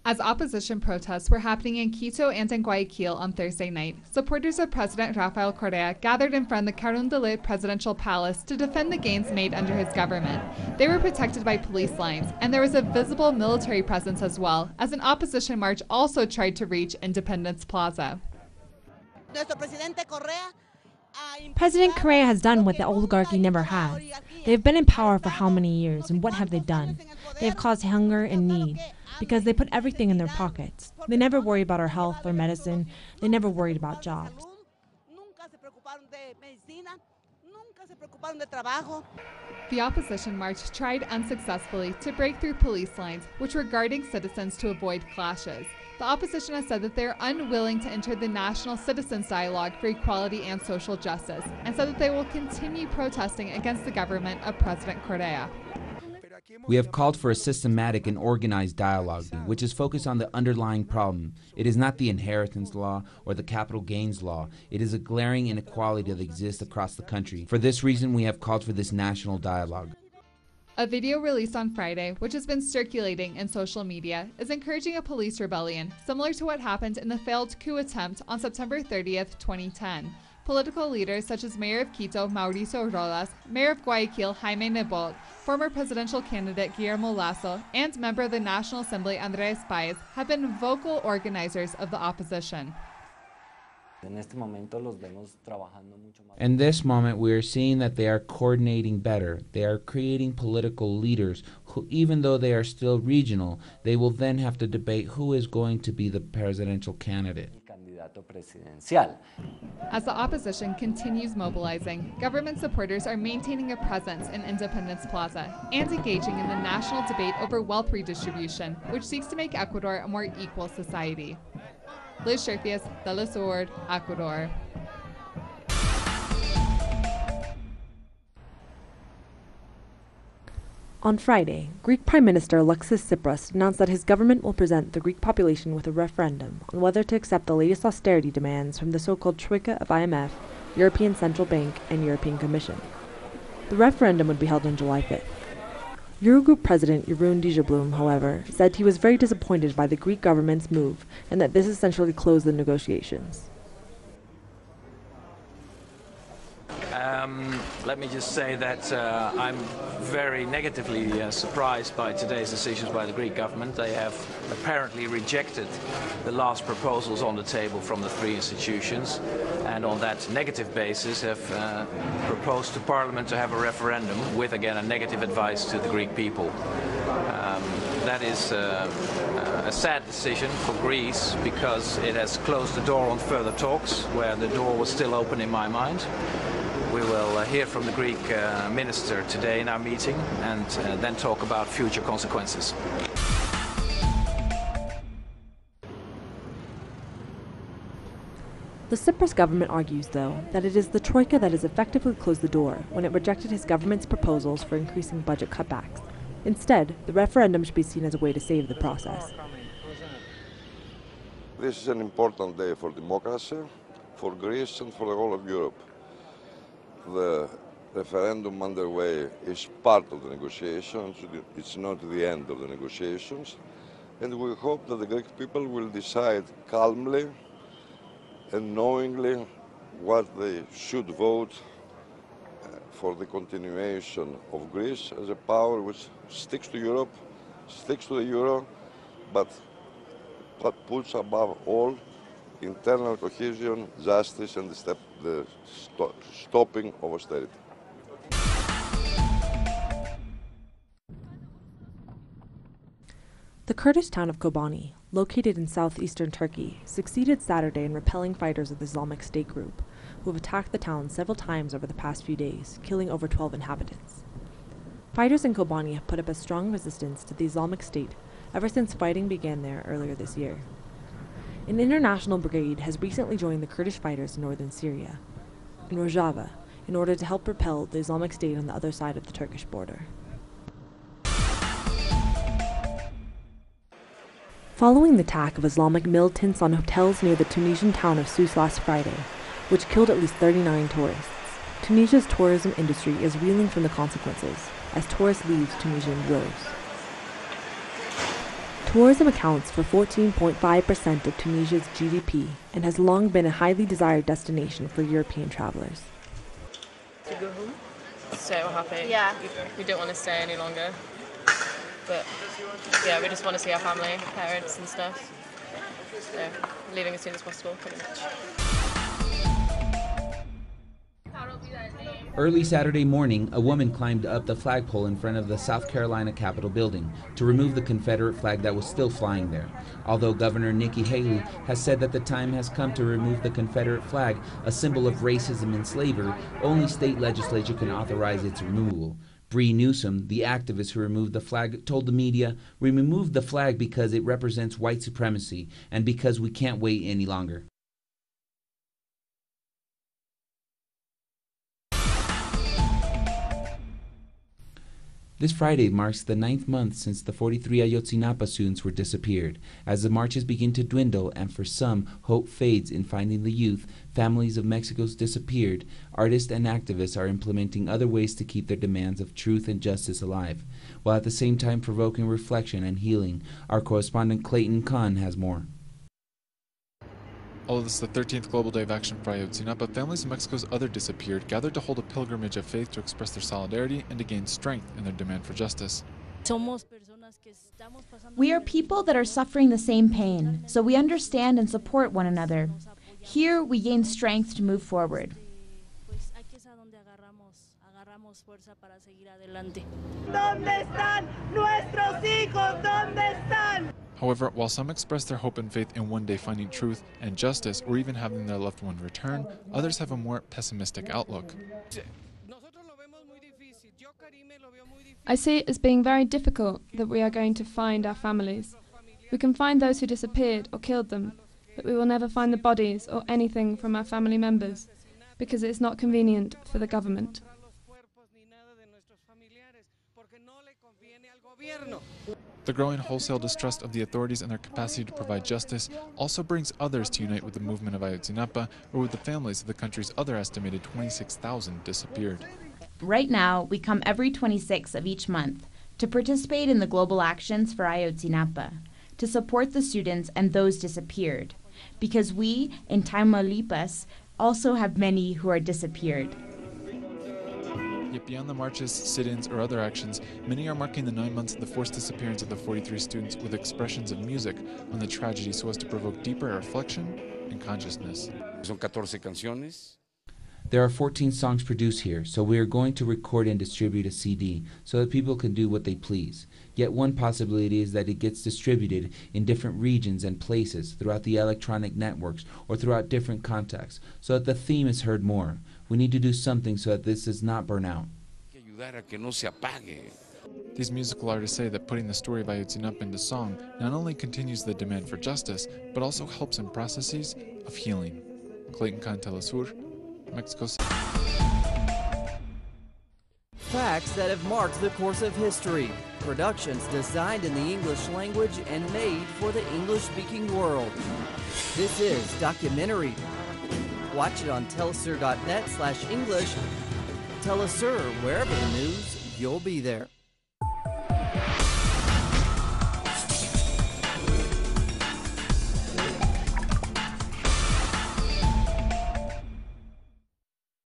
As opposition protests were happening in Quito and in Guayaquil on Thursday night, supporters of President Rafael Correa gathered in front of the Carondelet presidential palace to defend the gains made under his government. They were protected by police lines, and there was a visible military presence as well, as an opposition march also tried to reach Independence Plaza. President Correa has done what the oligarchy never has. They have been in power for how many years, and what have they done? They have caused hunger and need, because they put everything in their pockets. They never worry about our health or medicine. They never worried about jobs. The opposition march tried unsuccessfully to break through police lines, which were guarding citizens to avoid clashes. The opposition has said that they are unwilling to enter the National Citizens Dialogue for Equality and Social Justice, and said that they will continue protesting against the government of President Correa. We have called for a systematic and organized dialogue, which is focused on the underlying problem. It is not the inheritance law or the capital gains law. It is a glaring inequality that exists across the country. For this reason, we have called for this national dialogue. A video released on Friday, which has been circulating in social media, is encouraging a police rebellion, similar to what happened in the failed coup attempt on September 30th, 2010. Political leaders such as Mayor of Quito, Mauricio Rodas, Mayor of Guayaquil, Jaime Nebot, former presidential candidate Guillermo Lasso, and member of the National Assembly Andres Paez have been vocal organizers of the opposition. In this moment, we are seeing that they are coordinating better. They are creating political leaders who, even though they are still regional, they will then have to debate who is going to be the presidential candidate. As the opposition continues mobilizing, government supporters are maintaining a presence in Independence Plaza and engaging in the national debate over wealth redistribution, which seeks to make Ecuador a more equal society. Liz Sherfias, Telesur, Ecuador. On Friday, Greek Prime Minister Alexis Tsipras announced that his government will present the Greek population with a referendum on whether to accept the latest austerity demands from the so-called Troika of IMF, European Central Bank, and European Commission. The referendum would be held on July 5th. Eurogroup President Jeroen Dijsselbloem, however, said he was very disappointed by the Greek government's move and that this essentially closed the negotiations. Let me just say that I'm very negatively surprised by today's decisions by the Greek government. They have apparently rejected the last proposals on the table from the three institutions, and on that negative basis have proposed to Parliament to have a referendum with, again, a negative advice to the Greek people. That is a sad decision for Greece because it has closed the door on further talks, where the door was still open in my mind. We will hear from the Greek minister today in our meeting and then talk about future consequences. The Tsipras government argues, though, that it is the Troika that has effectively closed the door when it rejected his government's proposals for increasing budget cutbacks. Instead, the referendum should be seen as a way to save the process. This is an important day for democracy, for Greece and for the whole of Europe. The referendum underway is part of the negotiations. It's not the end of the negotiations. And we hope that the Greek people will decide calmly and knowingly what they should vote for the continuation of Greece as a power which sticks to Europe, sticks to the euro, but puts above all internal cohesion, justice, and the stopping of austerity. The Kurdish town of Kobani, located in southeastern Turkey, succeeded Saturday in repelling fighters of the Islamic State group, who have attacked the town several times over the past few days, killing over 12 inhabitants. Fighters in Kobani have put up a strong resistance to the Islamic State ever since fighting began there earlier this year. An international brigade has recently joined the Kurdish fighters in northern Syria, in Rojava, in order to help repel the Islamic State on the other side of the Turkish border. Following the attack of Islamic militants on hotels near the Tunisian town of Sousse last Friday, which killed at least 39 tourists, Tunisia's tourism industry is reeling from the consequences as tourists leave Tunisia in droves. Tourism accounts for 14.5% of Tunisia's GDP and has long been a highly desired destination for European travelers. To go home. So happy. Yeah. We don't want to stay any longer. But yeah, we just want to see our family, parents and stuff. So leaving as soon as possible, pretty much. Early Saturday morning, a woman climbed up the flagpole in front of the South Carolina Capitol building to remove the Confederate flag that was still flying there. Although Governor Nikki Haley has said that the time has come to remove the Confederate flag, a symbol of racism and slavery, only state legislature can authorize its removal. Bree Newsom, the activist who removed the flag, told the media, "We removed the flag because it represents white supremacy and because we can't wait any longer." This Friday marks the 9th month since the 43 Ayotzinapa students were disappeared. As the marches begin to dwindle and for some, hope fades in finding the youth, families of Mexico's disappeared, artists and activists are implementing other ways to keep their demands of truth and justice alive, while at the same time provoking reflection and healing. Our correspondent Clayton Kahn has more. Although this is the 13th Global Day of Action for Ayotzinapa, families of Mexico's other disappeared gathered to hold a pilgrimage of faith to express their solidarity and to gain strength in their demand for justice. We are people that are suffering the same pain, so we understand and support one another. Here we gain strength to move forward. However, while some express their hope and faith in one day finding truth and justice or even having their loved one return, others have a more pessimistic outlook. I see it as being very difficult that we are going to find our families. We can find those who disappeared or killed them, but we will never find the bodies or anything from our family members because it is not convenient for the government. The growing wholesale distrust of the authorities and their capacity to provide justice also brings others to unite with the movement of Ayotzinapa or with the families of the country's other estimated 26,000 disappeared. Right now, we come every 26th of each month to participate in the global actions for Ayotzinapa, to support the students and those disappeared, because we, in Tamaulipas, also have many who are disappeared. Yet beyond the marches, sit-ins, or other actions, many are marking the 9 months of the forced disappearance of the 43 students with expressions of music on the tragedy so as to provoke deeper reflection and consciousness. There are 14 songs produced here, so we are going to record and distribute a CD so that people can do what they please. Yet one possibility is that it gets distributed in different regions and places throughout the electronic networks or throughout different contexts so that the theme is heard more. We need to do something so that this does not burn out. These musical artists say that putting the story of Ayotzinapa into song not only continues the demand for justice, but also helps in processes of healing. Clayton Kahn, Telesur, Mexico City. Facts that have marked the course of history. Productions designed in the English language and made for the English-speaking world. This is Documentary. Watch it on telesur.net/English. Telesur, wherever the news, you'll be there.